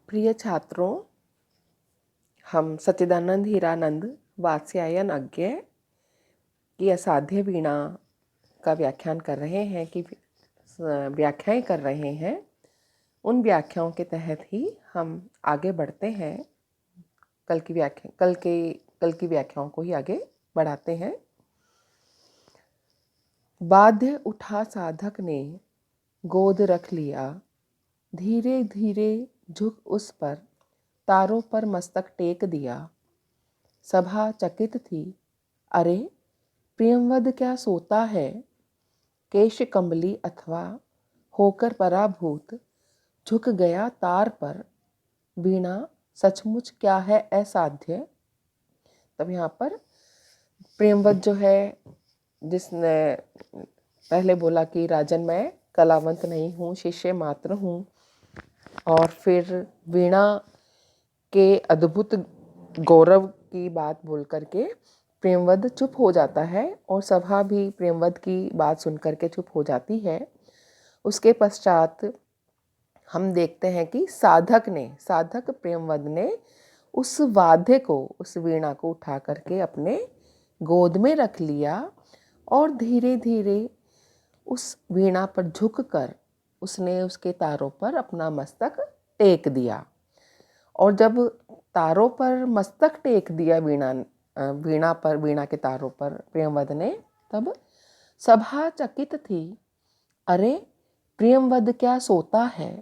प्रिय छात्रों, हम सच्चिदानंद हीरानंद वात्स्यायन अज्ञे की असाध्य वीणा का व्याख्यान कर रहे हैं कि व्याख्याएं कर रहे हैं। उन व्याख्याओं के तहत ही हम आगे बढ़ते हैं। कल की व्याख्याओं को ही आगे बढ़ाते हैं। बाध्य उठा साधक ने गोद रख लिया, धीरे धीरे झुक उस पर, तारों पर मस्तक टेक दिया। सभा चकित थी, अरे प्रियंवद क्या सोता है। केश कंबली अथवा होकर पराभूत, झुक गया तार पर, वीणा सचमुच क्या है असाध्य। तब यहाँ पर प्रियंवद जो है, जिसने पहले बोला कि राजन मैं कलावंत नहीं हूँ, शिष्य मात्र हूँ, और फिर वीणा के अद्भुत गौरव की बात बोल करके प्रेमवद चुप हो जाता है और सभा भी प्रेमवद की बात सुन करके चुप हो जाती है। उसके पश्चात हम देखते हैं कि साधक प्रेमवद ने उस वाद्य को, उस वीणा को उठा करके अपने गोद में रख लिया और धीरे धीरे उस वीणा पर झुककर उसने उसके तारों पर अपना मस्तक टेक दिया। और जब तारों पर मस्तक टेक दिया वीणा के तारों पर प्रियंवद ने, तब सभा चकित थी, अरे प्रियंवद क्या सोता है।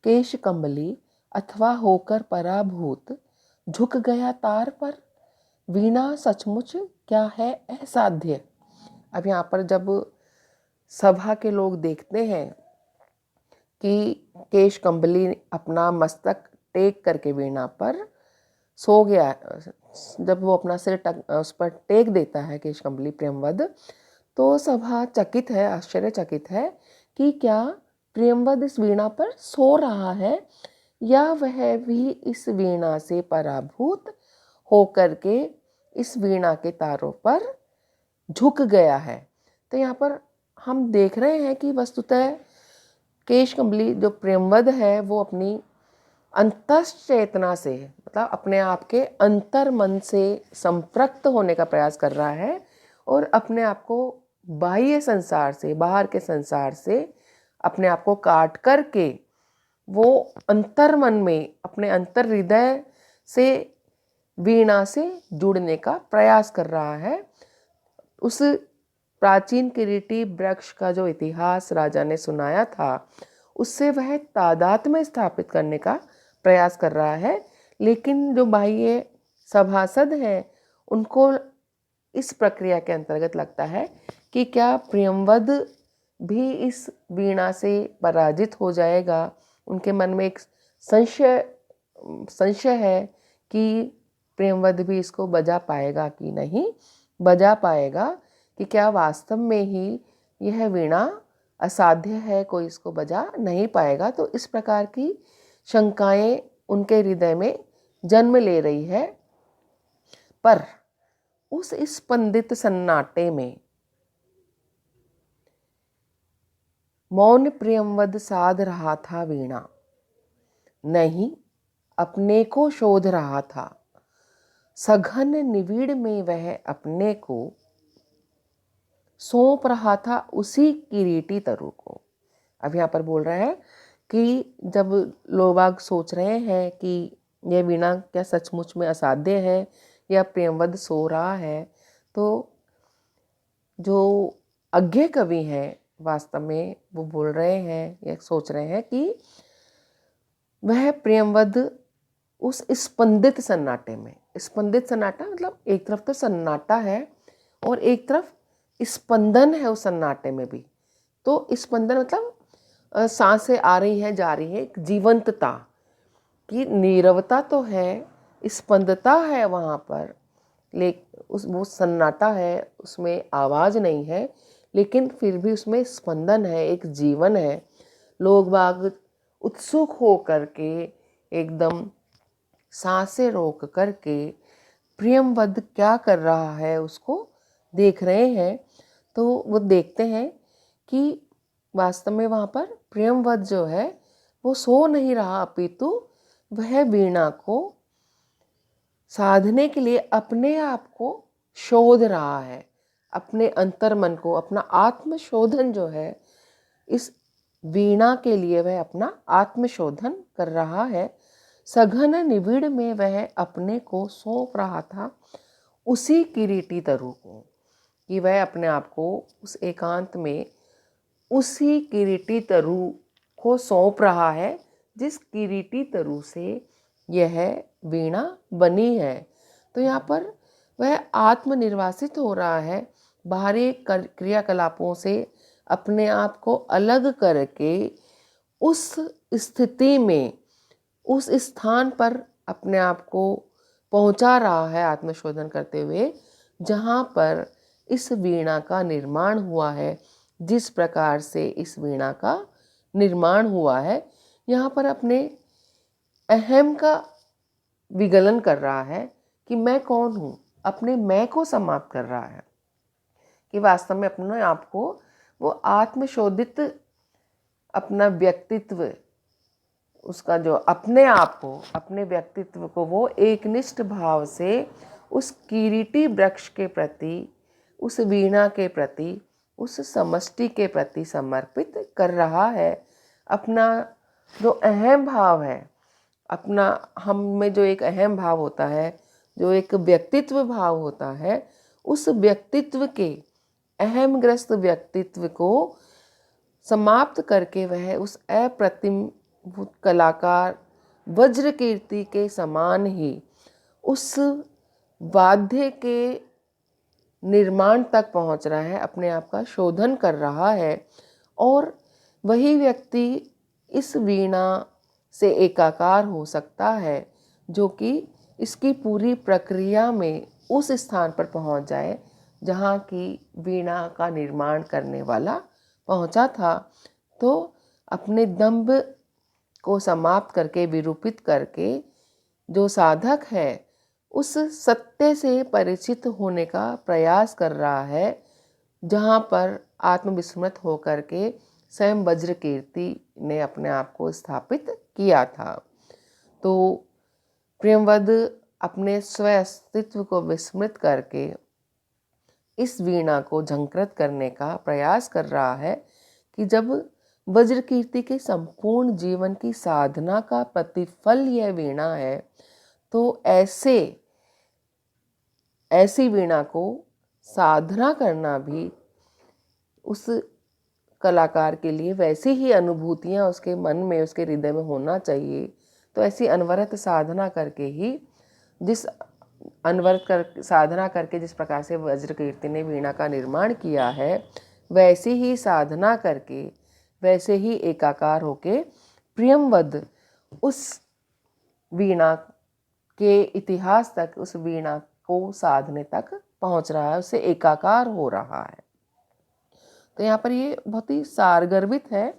केश कंबली अथवा होकर पराभूत, झुक गया तार पर, वीणा सचमुच क्या है असाध्य। अब यहाँ पर जब सभा के लोग देखते हैं कि केश कंबली अपना मस्तक टेक करके वीणा पर सो गया, जब वो अपना सिर उस पर टेक देता है केश कंबली प्रियंवद, तो सभा चकित है, आश्चर्यचकित है कि क्या प्रियंवद इस वीणा पर सो रहा है या वह भी इस वीणा से पराभूत होकर के इस वीणा के तारों पर झुक गया है। तो यहाँ पर हम देख रहे हैं कि वस्तुतः केश कंबली जो प्रेमवद है वो अपनी अंतश्चेतना से, मतलब अपने आप के अंतर मन से संपृक्त होने का प्रयास कर रहा है और अपने आप को बाह्य संसार से, बाहर के संसार से अपने आप को काट करके वो अंतर मन में, अपने अंतर हृदय से वीणा से जुड़ने का प्रयास कर रहा है। उस प्राचीन किरीटी वृक्ष का जो इतिहास राजा ने सुनाया था, उससे वह तादात्म्य स्थापित करने का प्रयास कर रहा है। लेकिन जो बाह्य सभासद हैं, उनको इस प्रक्रिया के अंतर्गत लगता है कि क्या प्रियंवद भी इस वीणा से पराजित हो जाएगा। उनके मन में एक संशय है कि प्रियंवद भी इसको बजा पाएगा कि नहीं बजा पाएगा, कि क्या वास्तव में ही यह वीणा असाध्य है, कोई इसको बजा नहीं पाएगा। तो इस प्रकार की शंकाएं उनके हृदय में जन्म ले रही है। पर उस स्पंदित सन्नाटे में मौन प्रियंवद साध रहा था वीणा, नहीं अपने को शोध रहा था। सघन निविड़ में वह अपने को सौंप रहा था उसी किरीटी तरु को। अब यहाँ पर बोल रहा है कि जब लोग सोच रहे हैं कि यह वीणा क्या सचमुच में असाध्य है या प्रेमवद सो रहा है, तो जो अज्ञे कवि हैं वास्तव में वो बोल रहे हैं या सोच रहे हैं कि वह प्रेमवद उस स्पंदित सन्नाटे में, स्पंदित सन्नाटा मतलब एक तरफ तो सन्नाटा है और एक तरफ स्पंदन है उस सन्नाटे में भी। तो स्पंदन मतलब सांसें आ रही हैं जा रही है, एक जीवंतता की, नीरवता तो है, स्पंदता है वहाँ पर, लेकिन वो सन्नाटा है, उसमें आवाज़ नहीं है, लेकिन फिर भी उसमें स्पंदन है, एक जीवन है। लोग बाग उत्सुक हो करके एकदम सांसें रोक करके प्रियंवद क्या कर रहा है उसको देख रहे हैं। तो वो देखते हैं कि वास्तव में वहाँ पर प्रियंवद जो है वो सो नहीं रहा, अपितु वह वीणा को साधने के लिए अपने आप को शोध रहा है, अपने अंतर्मन को, अपना आत्मशोधन जो है, इस वीणा के लिए वह अपना आत्मशोधन कर रहा है। सघन निबिड़ में वह अपने को सौंप रहा था उसी किरीटी तरु को, कि वह अपने आप को उस एकांत में उसी किरीटी तरु को सौंप रहा है जिस किरीटी तरु से यह वीणा बनी है। तो यहाँ पर वह आत्मनिर्वासित हो रहा है, बाहरी क्रियाकलापों से अपने आप को अलग करके उस स्थिति में, उस स्थान पर अपने आप को पहुंचा रहा है आत्मशोधन करते हुए, जहाँ पर इस वीणा का निर्माण हुआ है। जिस प्रकार से इस वीणा का निर्माण हुआ है, यहाँ पर अपने अहम का विगलन कर रहा है कि मैं कौन हूँ, अपने मैं को समाप्त कर रहा है, कि वास्तव में अपने आप को वो आत्मशोधित अपना व्यक्तित्व, उसका जो अपने आप को, अपने व्यक्तित्व को वो एकनिष्ठ भाव से उस किरीटी वृक्ष के प्रति, उस वीणा के प्रति, उस समष्टि के प्रति समर्पित कर रहा है। अपना जो अहम भाव है, अपना हम में जो एक अहम भाव होता है, जो एक व्यक्तित्व भाव होता है, उस व्यक्तित्व के, अहमग्रस्त व्यक्तित्व को समाप्त करके वह उस अप्रतिम कलाकार वज्र कीर्ति के समान ही उस वाद्य के निर्माण तक पहुंच रहा है, अपने आप का शोधन कर रहा है। और वही व्यक्ति इस वीणा से एकाकार हो सकता है जो कि इसकी पूरी प्रक्रिया में उस स्थान पर पहुंच जाए जहाँ की वीणा का निर्माण करने वाला पहुंचा था। तो अपने दंभ को समाप्त करके, विरूपित करके, जो साधक है उस सत्य से परिचित होने का प्रयास कर रहा है, जहाँ पर आत्मविस्मृत होकर के स्वयं वज्र कीर्ति ने अपने आप को स्थापित किया था। तो प्रियंवद अपने स्व अस्तित्व को विस्मृत करके इस वीणा को झंकृत करने का प्रयास कर रहा है कि जब वज्र कीर्ति के संपूर्ण जीवन की साधना का प्रतिफल यह वीणा है, तो ऐसी वीणा को साधना करना भी उस कलाकार के लिए वैसी ही अनुभूतियाँ उसके मन में, उसके हृदय में होना चाहिए। तो ऐसी अनवरत साधना करके ही, साधना करके जिस प्रकार से वज्र कीर्ति ने वीणा का निर्माण किया है, वैसी ही साधना करके, वैसे ही एकाकार होके प्रियंवद उस वीणा के इतिहास तक, उस वीणा को साधने तक पहुंच रहा है, उससे एकाकार हो रहा है। तो यहाँ पर ये बहुत ही सारगर्भित है।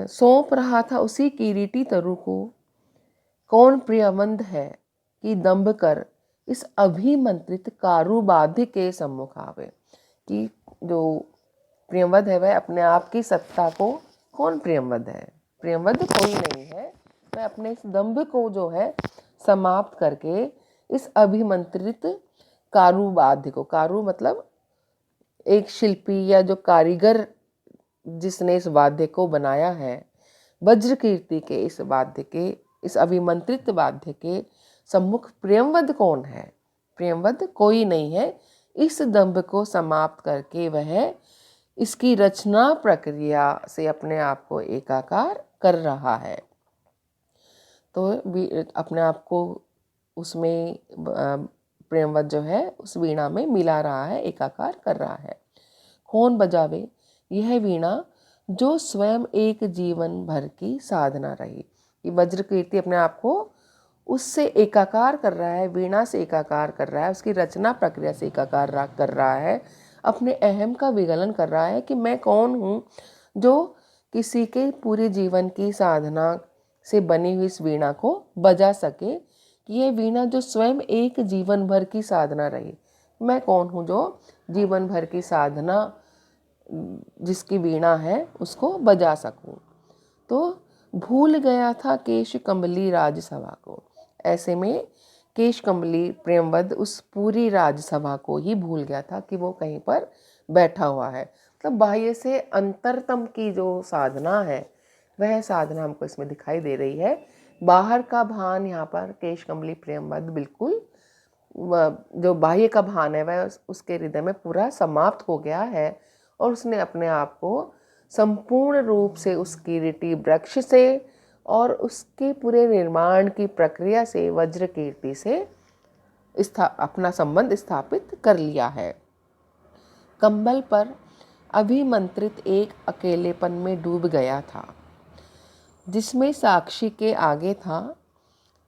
सौंप रहा था उसी किरीटी तरु को, कौन प्रियमंद है कि दंभ कर इस अभिमंत्रित कारुबाध्य के सम्मुख आवे। कि जो प्रियंवद है वह अपने आप की सत्ता को, कौन प्रियंवद है, प्रियंवद कोई नहीं है, वह अपने इस दंभ को जो है समाप्त करके इस अभिमंत्रित कारुबाध्य को, कारू मतलब एक शिल्पी या जो कारीगर जिसने इस वाद्य को बनाया है, वज्र कीर्ति के इस वाद्य के, इस अभिमंत्रित वाद्य के सम्मुख प्रियंवद कौन है, प्रियंवद कोई नहीं है। इस दंभ को समाप्त करके वह इसकी रचना प्रक्रिया से अपने आप को एकाकार कर रहा है। तो अपने आप को उसमें प्रेमवत जो है उस वीणा में मिला रहा है, एकाकार कर रहा है। कौन बजावे यह वीणा जो स्वयं एक जीवन भर की साधना रही। ये वज्र कीर्ति अपने आप को उससे एकाकार कर रहा है, वीणा से एकाकार कर रहा है, उसकी रचना प्रक्रिया से एकाकार कर रहा है, अपने अहम का विगलन कर रहा है कि मैं कौन हूँ जो किसी के पूरे जीवन की साधना से बनी हुई इस वीणा को बजा सके। कि ये वीणा जो स्वयं एक जीवन भर की साधना रही, मैं कौन हूँ जो जीवन भर की साधना जिसकी वीणा है उसको बजा सकूं। तो भूल गया था केश कमली राजसभा को। ऐसे में केश कमली प्रेमवद उस पूरी राजसभा को ही भूल गया था कि वो कहीं पर बैठा हुआ है। मतलब बाह्य से अंतरतम की जो साधना है वह साधना हमको इसमें दिखाई दे रही है। बाहर का भान यहाँ पर केश कमली प्रेमवद बिल्कुल जो बाह्य का भान है वह उसके हृदय में पूरा समाप्त हो गया है और उसने अपने आप को संपूर्ण रूप से उस किरीटी वृक्ष से और उसके पूरे निर्माण की प्रक्रिया से वज्र कीर्ति से अपना संबंध स्थापित कर लिया है। कंबल पर अभिमंत्रित एक अकेलेपन में डूब गया था, जिसमें साक्षी के आगे था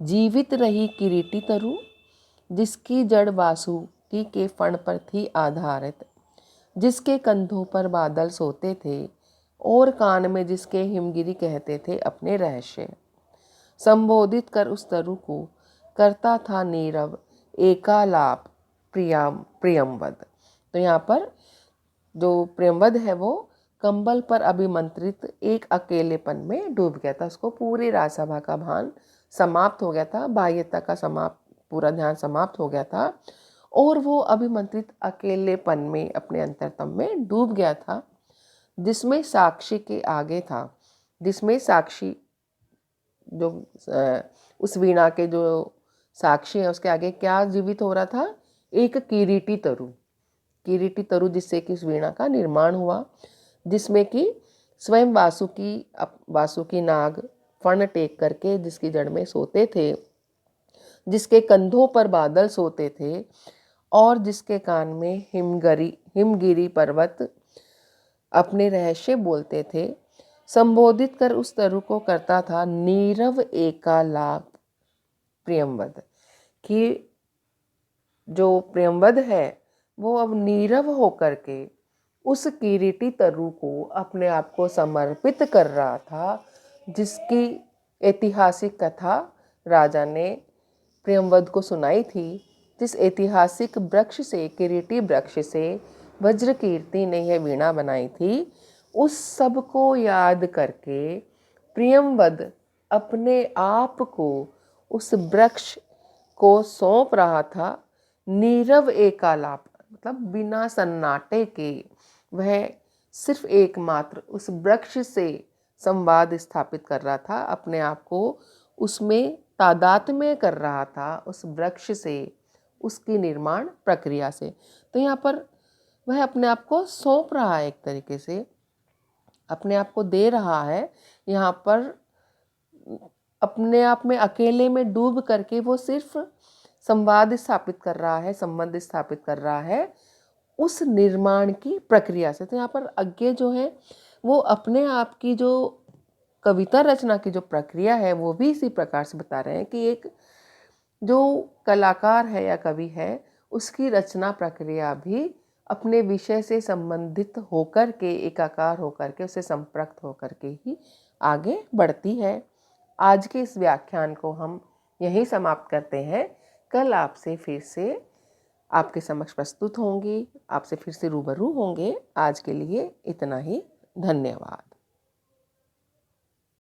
जीवित रही किरीटी तरु, जिसकी जड़ वासुकी के फण पर थी आधारित, जिसके कंधों पर बादल सोते थे और कान में जिसके हिमगिरी कहते थे अपने रहस्य। संबोधित कर उस तरु को करता था नीरव एकालाप प्रियमवद। तो यहाँ पर जो प्रेमवद है वो कंबल पर अभिमंत्रित एक अकेलेपन में डूब गया था। उसको पूरी राजसभा का भान समाप्त हो गया था, बाह्यता का पूरा ध्यान समाप्त हो गया था और वो अभिमंत्रित अकेलेपन में अपने अंतरतम में डूब गया था, जिसमें साक्षी के आगे था। जिसमें साक्षी जो उस वीणा के जो साक्षी है उसके आगे क्या जीवित हो रहा था? एक किरीटी तरु। किरीटी तरु जिससे कि उस वीणा का निर्माण हुआ, जिसमें कि स्वयं वासुकी नाग फण टेक करके जिसकी जड़ में सोते थे, जिसके कंधों पर बादल सोते थे और जिसके कान में हिमगिरी पर्वत अपने रहस्य बोलते थे। संबोधित कर उस तरु को करता था नीरव एकालाप प्रियमवद, कि जो प्रियमवद है वो अब नीरव होकर के उस किरीटी तरु को अपने आप को समर्पित कर रहा था, जिसकी ऐतिहासिक कथा राजा ने प्रियमवद को सुनाई थी। जिस ऐतिहासिक वृक्ष से, किरीटी वृक्ष से वज्र कीर्ति ने यह वीणा बनाई थी, उस सब को याद करके प्रियमवद अपने आप को उस वृक्ष को सौंप रहा था। नीरव एकालाप मतलब बिना सन्नाटे के वह सिर्फ एकमात्र उस वृक्ष से संवाद स्थापित कर रहा था, अपने आप को उसमें तादात्म्य कर रहा था, उस वृक्ष से, उसकी निर्माण प्रक्रिया से। तो यहाँ पर वह अपने आप को सौंप रहा है, एक तरीके से अपने आप को दे रहा है। यहाँ पर अपने आप में अकेले में डूब करके वो सिर्फ संवाद स्थापित कर रहा है, संबंध स्थापित कर रहा है उस निर्माण की प्रक्रिया से। तो यहाँ पर अज्ञे जो है वो अपने आप की जो कविता रचना की जो प्रक्रिया है वो भी इसी प्रकार से बता रहे हैं कि एक जो कलाकार है या कवि है उसकी रचना प्रक्रिया भी अपने विषय से संबंधित होकर के, एकाकार होकर के, उससे संपृक्त होकर के ही आगे बढ़ती है। आज के इस व्याख्यान को हम यहीं समाप्त करते हैं। कल आपसे फिर से आपके समक्ष प्रस्तुत होंगी, आपसे फिर से रूबरू होंगे। आज के लिए इतना ही। धन्यवाद।